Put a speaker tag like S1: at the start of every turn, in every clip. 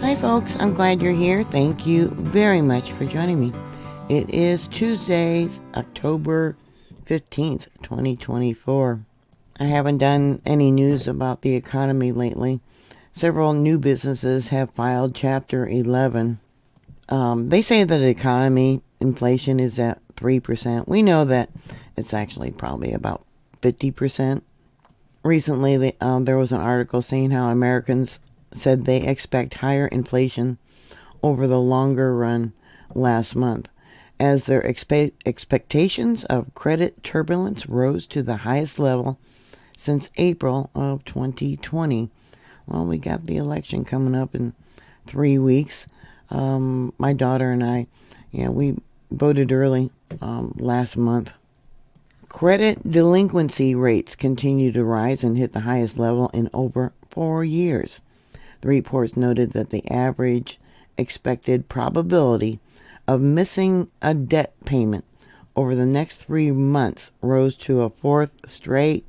S1: Hi folks, I'm glad you're here. Thank you very much for joining me. It is Tuesday, October 15th, 2024. I haven't done any news about the economy lately. Several new businesses have filed Chapter 11. They say that the economy inflation is at 3%. We know that it's actually probably about 50%. Recently, there was an article saying how Americans said they expect higher inflation over the longer run last month, as their expectations of credit turbulence rose to the highest level since April of 2020. Well, we got the election coming up in 3 weeks. My daughter and I, we voted early last month. Credit delinquency rates continue to rise and hit the highest level in over 4 years. The reports noted that the average expected probability of missing a debt payment over the next 3 months rose to a fourth straight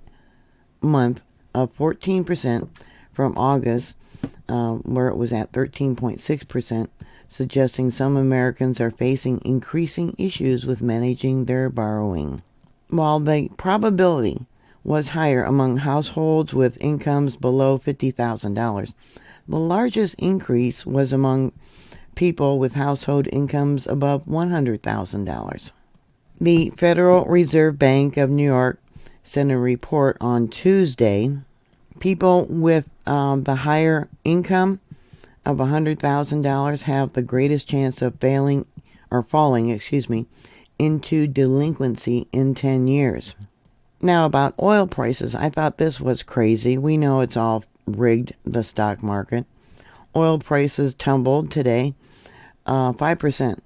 S1: month of 14% from August, where it was at 13.6%, suggesting some Americans are facing increasing issues with managing their borrowing. While the probability was higher among households with incomes below $50,000, the largest increase was among people with household incomes above $100,000. The Federal Reserve Bank of New York sent a report on Tuesday. People with the higher income of $100,000 have the greatest chance of falling into delinquency in 10 years. Now, about oil prices, I thought this was crazy. We know it's all rigged, the stock market. Oil prices tumbled today 5%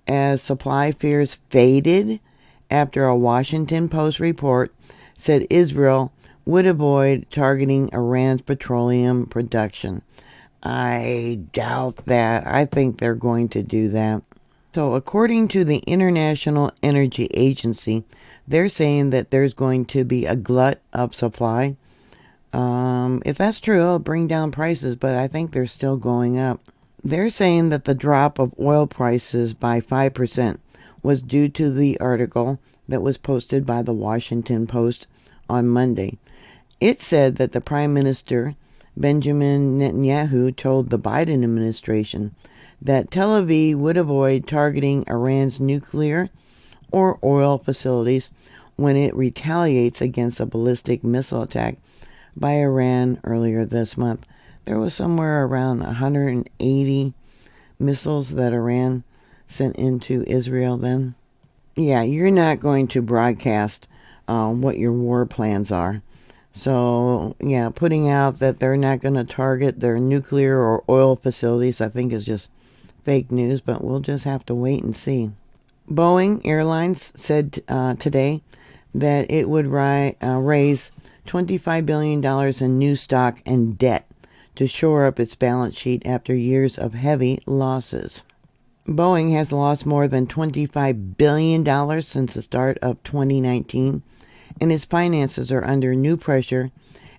S1: as supply fears faded after a Washington Post report said Israel would avoid targeting Iran's petroleum production. I doubt that. I think they're going to do that. So according to the International Energy Agency, they're saying that there's going to be a glut of supply. If that's true, it'll bring down prices, but I think they're still going up. They're saying that the drop of oil prices by 5% was due to the article that was posted by the Washington Post on Monday. It said that the Prime Minister, Benjamin Netanyahu, told the Biden administration that Tel Aviv would avoid targeting Iran's nuclear or oil facilities when it retaliates against a ballistic missile attack by Iran earlier this month. There was somewhere around 180 missiles that Iran sent into Israel then. Yeah, you're not going to broadcast what your war plans are. So, yeah, putting out that they're not going to target their nuclear or oil facilities, I think is just fake news, but we'll just have to wait and see. Boeing Airlines said today that it would raise $25 billion in new stock and debt to shore up its balance sheet after years of heavy losses. Boeing has lost more than $25 billion since the start of 2019, and its finances are under new pressure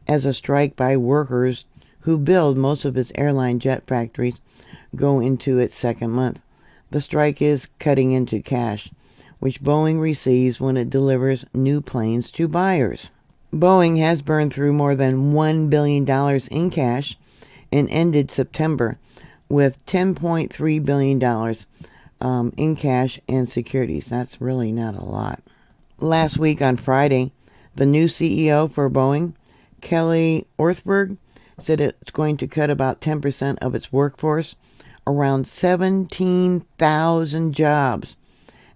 S1: as a strike by workers who build most of its airline jet factories go into its second month. The strike is cutting into cash, which Boeing receives when it delivers new planes to buyers. Boeing has burned through more than $1 billion in cash and ended September with $10.3 billion in cash and securities. That's really not a lot. Last week on Friday, the new CEO for Boeing, Kelly Ortberg, said it's going to cut about 10% of its workforce, around 17,000 jobs,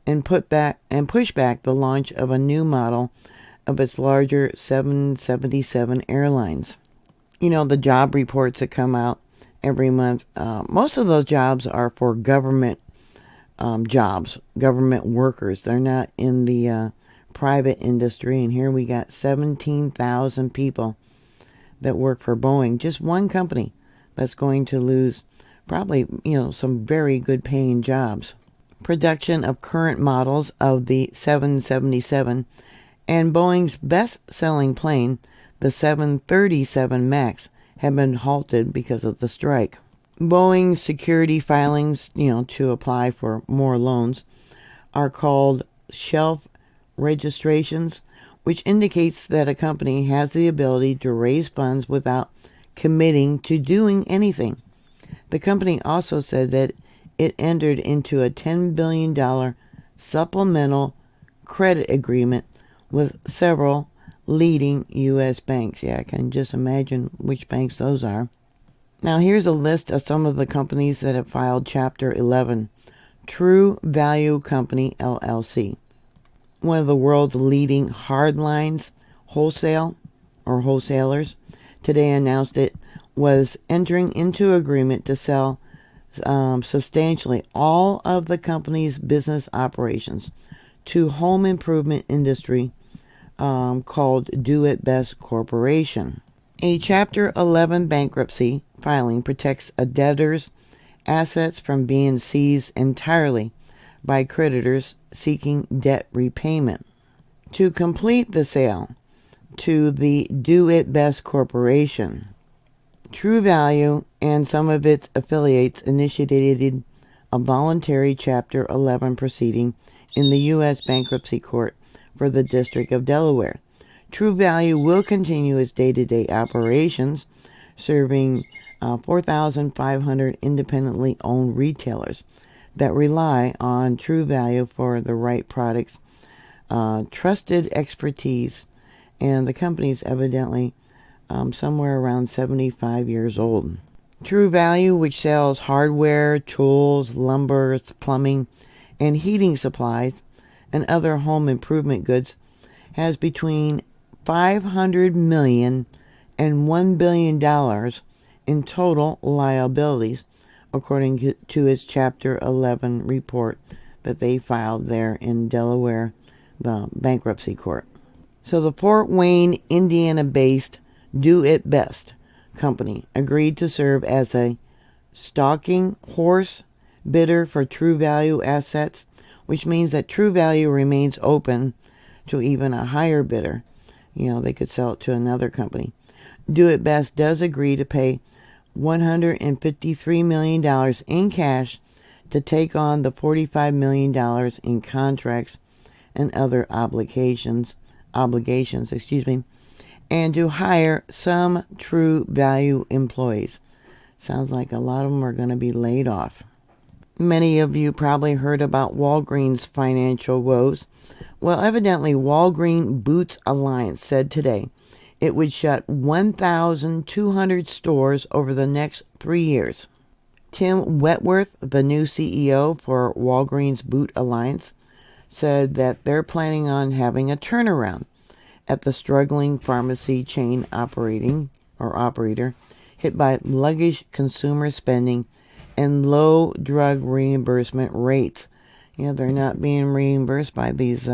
S1: and push back the launch of a new model of its larger 777 airlines. You know, the job reports that come out every month, most of those jobs are for government jobs, government workers. They're not in the private industry. And here we got 17,000 people that work for Boeing, just one company that's going to lose probably, some very good paying jobs. Production of current models of the 777 and Boeing's best-selling plane, the 737 MAX, have been halted because of the strike. Boeing security filings, to apply for more loans, are called shelf registrations, which indicates that a company has the ability to raise funds without committing to doing anything. The company also said that it entered into a $10 billion supplemental credit agreement with several leading U.S. banks. Yeah, I can just imagine which banks those are. Now here's a list of some of the companies that have filed Chapter 11. True Value Company, LLC. One of the world's leading hardlines wholesalers, today announced it was entering into agreement to sell substantially all of the company's business operations to home improvement industry called Do It Best Corporation. A Chapter 11 bankruptcy filing protects a debtor's assets from being seized entirely by creditors seeking debt repayment. To complete the sale to the Do It Best Corporation, True Value and some of its affiliates initiated a voluntary Chapter 11 proceeding in the U.S. Bankruptcy Court for the District of Delaware. True Value will continue its day-to-day operations, serving 4,500 independently owned retailers that rely on True Value for the right products, trusted expertise, and the company's evidently somewhere around 75 years old. True Value, which sells hardware, tools, lumber, plumbing, and heating supplies, and other home improvement goods, has between $500 million and $1 billion in total liabilities, according to its Chapter 11 report that they filed there in Delaware, the bankruptcy court. So the Fort Wayne, Indiana-based Do It Best company agreed to serve as a stalking horse bidder for True Value assets, which means that True Value remains open to even a higher bidder. They could sell it to another company. Do It Best does agree to pay $153 million in cash to take on the $45 million in contracts and other obligations, and to hire some True Value employees. Sounds like a lot of them are going to be laid off. Many of you probably heard about Walgreens' financial woes. Well, evidently, Walgreens Boots Alliance said today it would shut 1,200 stores over the next 3 years. Tim Wentworth, the new CEO for Walgreens Boot Alliance, said that they're planning on having a turnaround at the struggling pharmacy chain operator hit by sluggish consumer spending and low drug reimbursement rates. They're not being reimbursed by these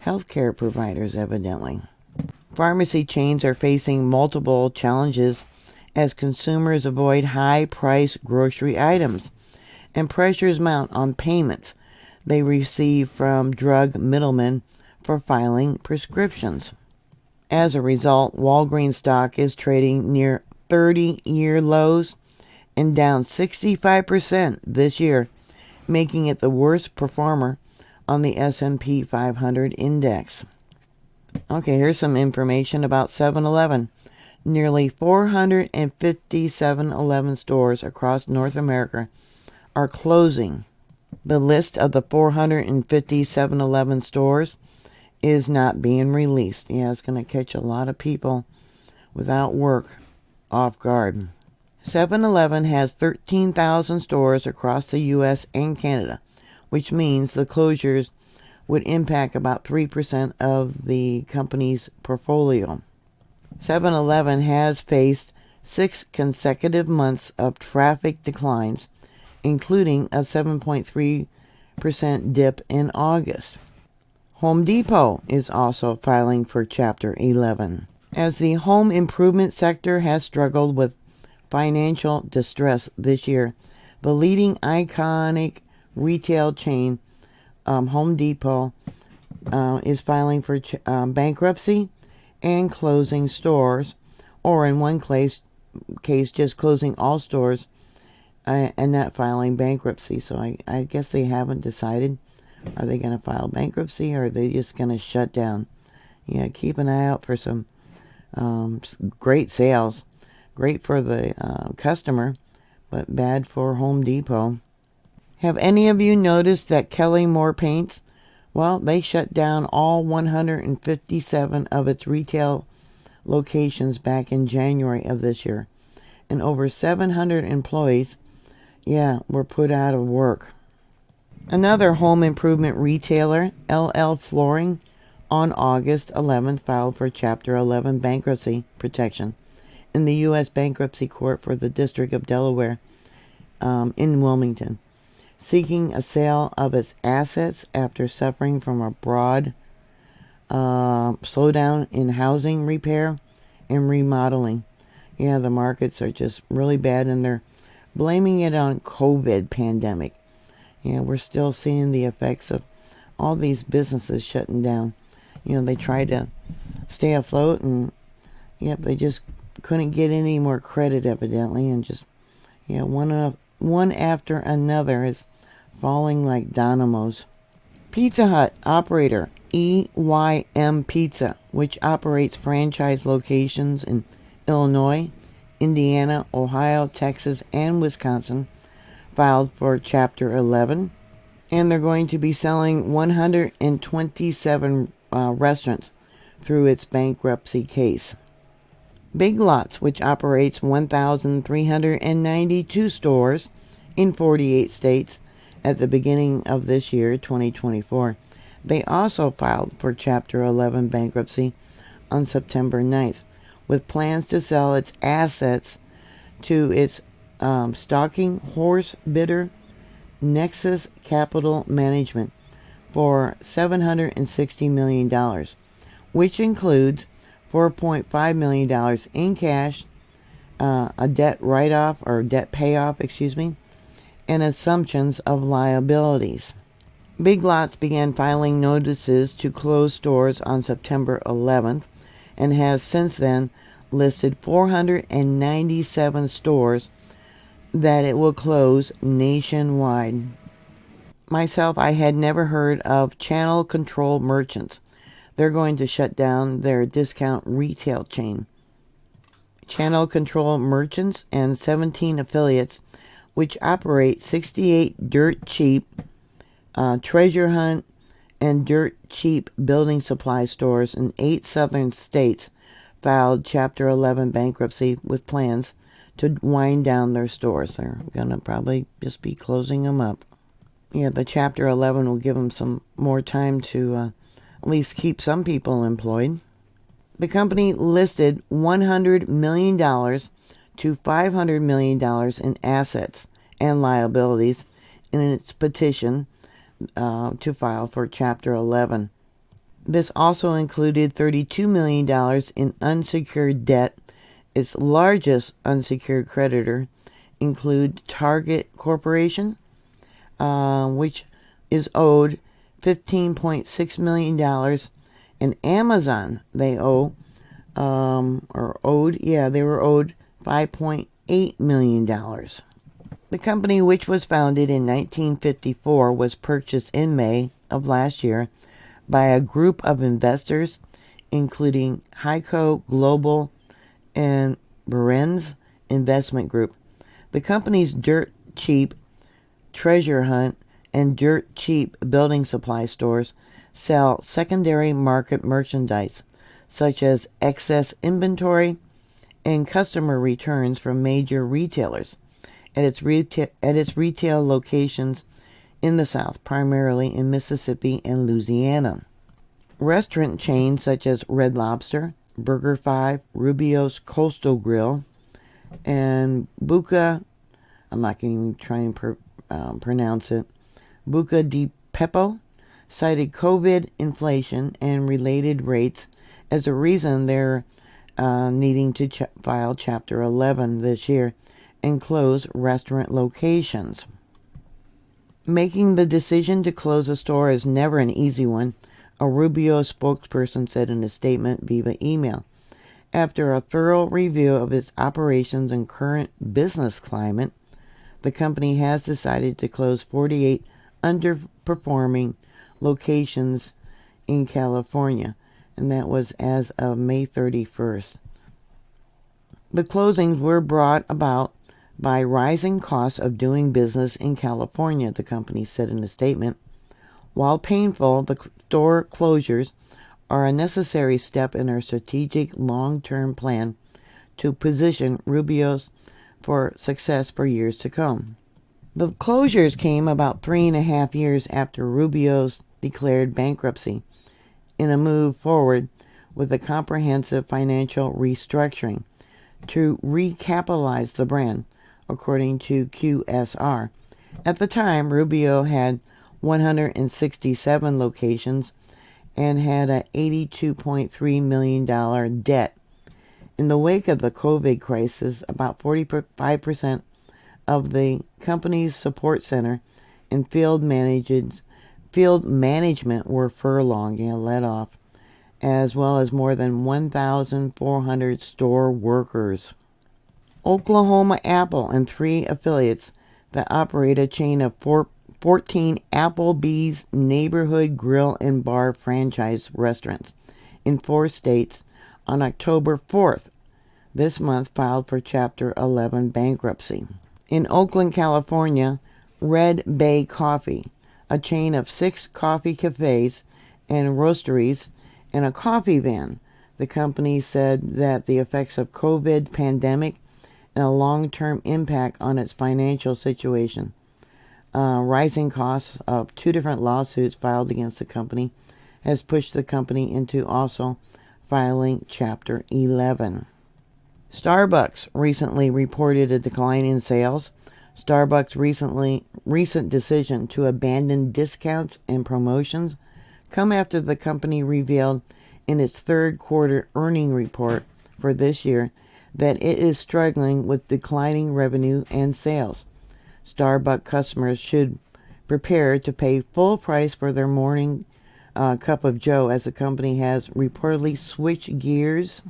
S1: healthcare providers, evidently. Pharmacy chains are facing multiple challenges as consumers avoid high-priced grocery items, and pressures mount on payments they receive from drug middlemen for filing prescriptions. As a result, Walgreens stock is trading near 30-year lows and down 65% this year, making it the worst performer on the S&P 500 index. Okay, here's some information about 7-Eleven. Nearly 450 7-Eleven stores across North America are closing. The list of the 450 7-Eleven stores is not being released. It's going to catch a lot of people without work off guard. 7-Eleven has 13,000 stores across the U.S. and Canada, which means the closures would impact about 3% of the company's portfolio. 7-Eleven has faced 6 consecutive months of traffic declines, including a 7.3% dip in August. Home Depot is also filing for Chapter 11, as the home improvement sector has struggled with financial distress this year. The leading iconic retail chain, Home Depot, is filing for bankruptcy and closing stores, or in one case just closing all stores and not filing bankruptcy. So I guess they haven't decided. Are they going to file bankruptcy, or are they just going to shut down? Yeah, keep an eye out for some great sales. Great for the customer, but bad for Home Depot. Have any of you noticed that Kelly Moore Paints? Well, they shut down all 157 of its retail locations back in January of this year. And over 700 employees, were put out of work. Another home improvement retailer, LL Flooring, on August 11th filed for Chapter 11 bankruptcy protection in the U.S. Bankruptcy Court for the District of Delaware in Wilmington, seeking a sale of its assets after suffering from a broad slowdown in housing repair and remodeling. Yeah, the markets are just really bad, and they're blaming it on COVID pandemic. Yeah, we're still seeing the effects of all these businesses shutting down. They tried to stay afloat, and they just couldn't get any more credit evidently, and just one after another is falling like dominoes. Pizza Hut operator EYM Pizza, which operates franchise locations in Illinois, Indiana, Ohio, Texas, and Wisconsin, filed for Chapter 11, and they're going to be selling 127 restaurants through its bankruptcy case. Big Lots, which operates 1,392 stores in 48 states at the beginning of this year, 2024, they also filed for Chapter 11 bankruptcy on September 9th, with plans to sell its assets to its stalking horse bidder Nexus Capital Management for $760 million, which includes $4.5 million in cash, a debt write-off or debt payoff, and assumptions of liabilities. Big Lots began filing notices to close stores on September 11th and has since then listed 497 stores that it will close nationwide. Myself, I had never heard of Channel Control Merchants. They're going to shut down their discount retail chain. Channel Control Merchants and 17 affiliates, which operate 68 dirt cheap, treasure hunt, and dirt cheap building supply stores in 8 southern states, filed Chapter 11 bankruptcy with plans to wind down their stores. They're going to probably just be closing them up. Yeah, the Chapter 11 will give them some more time to at least keep some people employed. The company listed $100 million to $500 million in assets and liabilities in its petition to file for Chapter 11. This also included $32 million in unsecured debt. Its largest unsecured creditor include Target Corporation, which is owed $15.6 million, and Amazon they were owed $5.8 million. The company, which was founded in 1954, was purchased in May of last year by a group of investors, including Heiko Global and Berenz Investment Group. The company's dirt cheap treasure hunt and dirt cheap building supply stores sell secondary market merchandise, such as excess inventory and customer returns from major retailers at its retail locations in the South, primarily in Mississippi and Louisiana. Restaurant chains such as Red Lobster, Burger 5, Rubio's Coastal Grill, and Buca, I'm not going to try and pronounce it, Buca di Beppo, cited COVID, inflation, and related rates as a reason they're needing to file Chapter 11 this year and close restaurant locations. Making the decision to close a store is never an easy one, a Rubio spokesperson said in a statement via email. After a thorough review of its operations and current business climate, the company has decided to close 48 underperforming locations in California, and that was as of May 31st. The closings were brought about by rising costs of doing business in California, the company said in a statement. While painful, the store closures are a necessary step in our strategic long-term plan to position Rubio's for success for years to come. The closures came about 3.5 years after Rubio's declared bankruptcy in a move forward with a comprehensive financial restructuring to recapitalize the brand, according to QSR. At the time, Rubio had 167 locations and had a $82.3 million debt. In the wake of the COVID crisis, about 45% of the company's support center and field management were furloughed and let off, as well as more than 1,400 store workers. Oklahoma Apple and 3 affiliates that operate a chain of 14 Applebee's neighborhood grill and bar franchise restaurants in 4 states on October 4th this month filed for Chapter 11 bankruptcy. In Oakland, California, Red Bay Coffee, a chain of 6 coffee cafes and roasteries and a coffee van, the company said that the effects of COVID pandemic and a long-term impact on its financial situation. Rising costs of 2 different lawsuits filed against the company has pushed the company into also filing Chapter 11. Starbucks recently reported a decline in sales. Starbucks' recent decision to abandon discounts and promotions come after the company revealed in its third quarter earnings report for this year that it is struggling with declining revenue and sales. Starbucks customers should prepare to pay full price for their morning cup of joe, as the company has reportedly switched gears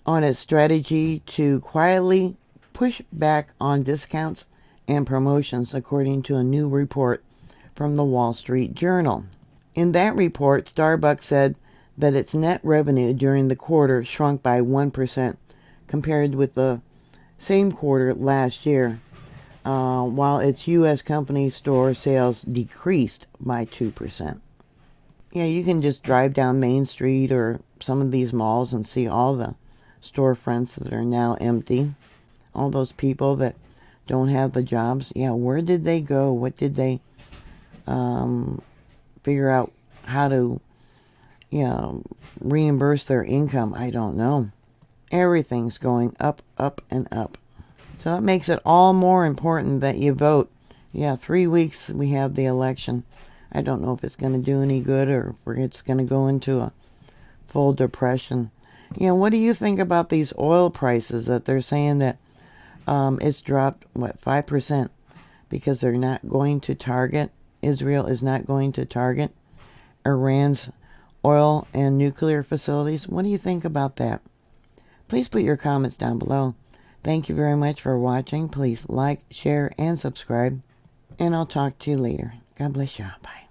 S1: on its strategy to quietly push back on discounts and promotions, according to a new report from the Wall Street Journal. In that report, Starbucks said that its net revenue during the quarter shrunk by 1% compared with the same quarter last year, while its U.S. company store sales decreased by 2%. Yeah, you can just drive down Main Street or some of these malls and see all the storefronts that are now empty. All those people that don't have the jobs. Yeah, where did they go? What did they figure out how to, reimburse their income? I don't know. Everything's going up, up, and up. So it makes it all more important that you vote. Yeah, 3 weeks we have the election. I don't know if it's going to do any good or if it's going to go into a full depression. What do you think about these oil prices that they're saying that it's dropped, 5%, because they're not going to target, Israel is not going to target Iran's oil and nuclear facilities? What do you think about that? Please put your comments down below. Thank you very much for watching. Please like, share, and subscribe. And I'll talk to you later. God bless you. Bye.